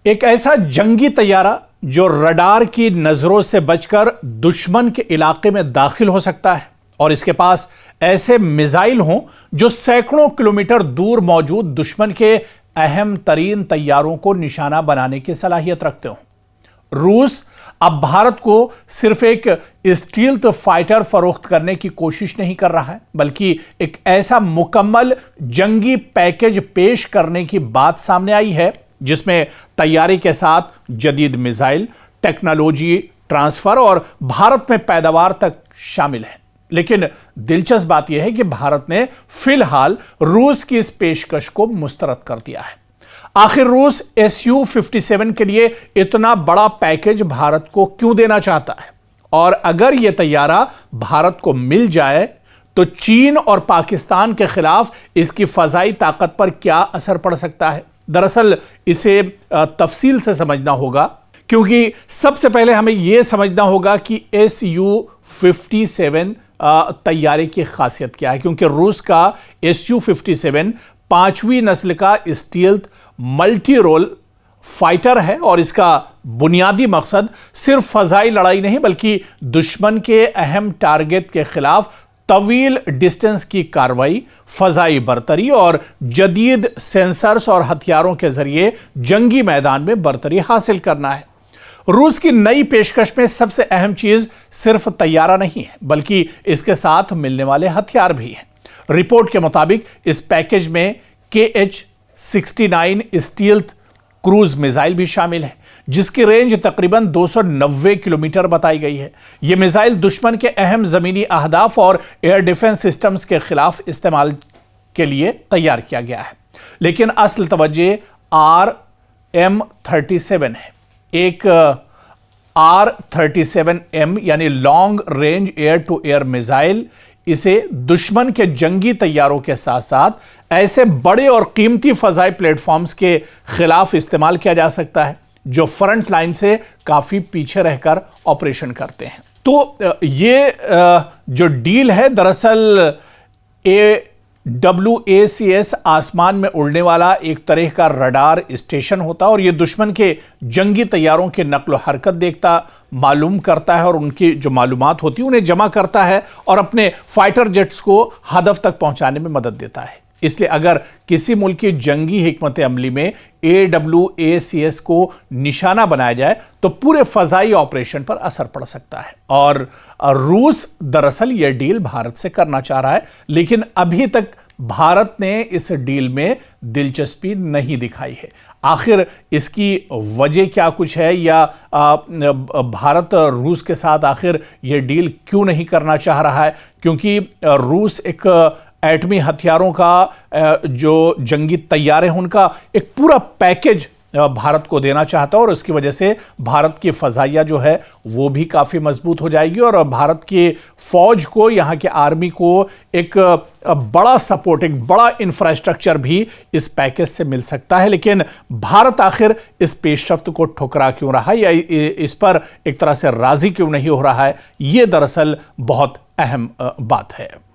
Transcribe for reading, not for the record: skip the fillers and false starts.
एक ऐसा जंगी तैयारा जो रडार की नजरों से बचकर दुश्मन के इलाके में दाखिल हो सकता है और इसके पास ऐसे मिसाइल हों जो सैकड़ों किलोमीटर दूर मौजूद दुश्मन के अहम तरीन तैयारों को निशाना बनाने की सलाहियत रखते हों। रूस अब भारत को सिर्फ एक स्टील्थ फाइटर फरोख्त करने की कोशिश नहीं कर रहा है, बल्कि एक ऐसा मुकम्मल जंगी पैकेज पेश करने की बात सामने आई है जिसमें तैयारी के साथ जदीद मिसाइल, टेक्नोलॉजी ट्रांसफर और भारत में पैदावार तक शामिल है। लेकिन दिलचस्प बात यह है कि भारत ने फिलहाल रूस की इस पेशकश को मुस्तरद कर दिया है। आखिर रूस Su-57 के लिए इतना बड़ा पैकेज भारत को क्यों देना चाहता है, और अगर यह तैयारा भारत को मिल जाए तो चीन और पाकिस्तान के खिलाफ इसकी फजाई ताकत पर क्या असर पड़ सकता है। दरअसल इसे तफसील से समझना होगा, क्योंकि सबसे पहले हमें यह समझना होगा कि Su-57 तैयारे की खासियत क्या है, क्योंकि रूस का Su-57 पांचवी नस्ल का स्टील्थ मल्टी रोल फाइटर है और इसका बुनियादी मकसद सिर्फ फजाई लड़ाई नहीं बल्कि दुश्मन के अहम टारगेट के खिलाफ तवील डिस्टेंस की कार्रवाई, फजाई बरतरी और जदीद सेंसर्स और हथियारों के जरिए जंगी मैदान में बरतरी हासिल करना है। रूस की नई पेशकश में सबसे अहम चीज सिर्फ तैयारा नहीं है बल्कि इसके साथ मिलने वाले हथियार भी हैं। रिपोर्ट के मुताबिक इस पैकेज में KH-69 स्टील्थ क्रूज मिसाइल भी शामिल है, जिसकी रेंज तकरीबन 290 किलोमीटर बताई गई है। यह मिसाइल दुश्मन के अहम जमीनी अहदाफ और एयर डिफेंस सिस्टम्स के खिलाफ इस्तेमाल के लिए तैयार किया गया है। लेकिन असल तवज्जो RM-37 है। एक R-37M यानी long range air to air missile, इसे दुश्मन के जंगी तैयारों के साथ साथ ऐसे बड़े और कीमती फजाई प्लेटफॉर्म्स के खिलाफ इस्तेमाल किया जा सकता है जो फ्रंट लाइन से काफी पीछे रहकर ऑपरेशन करते हैं। तो ये जो डील है, दरअसल AWACS आसमान में उड़ने वाला एक तरह का रडार स्टेशन होता है और यह दुश्मन के जंगी तैयारों के नक्ल हरकत देखता, मालूम करता है और उनकी जो मालूमात होती है उन्हें जमा करता है और अपने फाइटर जेट्स को हदफ तक पहुंचाने में मदद देता है। इसलिए अगर किसी मुल्क की जंगी हिकमत अमली में AWACS को निशाना बनाया जाए तो पूरे फजाई ऑपरेशन पर असर पड़ सकता है। और रूस दरअसल यह डील भारत से करना चाह रहा है, लेकिन अभी तक भारत ने इस डील में दिलचस्पी नहीं दिखाई है। आखिर इसकी वजह क्या कुछ है, या भारत रूस के साथ आखिर यह डील क्यों नहीं करना चाह रहा है? क्योंकि रूस एक एटमी हथियारों का जो जंगी तैयारे हैं उनका एक पूरा पैकेज भारत को देना चाहता है और इसकी वजह से भारत की फजाइया जो है वो भी काफ़ी मजबूत हो जाएगी और भारत की फौज को, यहाँ के आर्मी को एक बड़ा सपोर्ट, एक बड़ा इंफ्रास्ट्रक्चर भी इस पैकेज से मिल सकता है। लेकिन भारत आखिर इस पेशरफ्त को ठुकरा क्यों रहा है या इस पर एक तरह से राजी क्यों नहीं हो रहा है, ये दरअसल बहुत अहम बात है।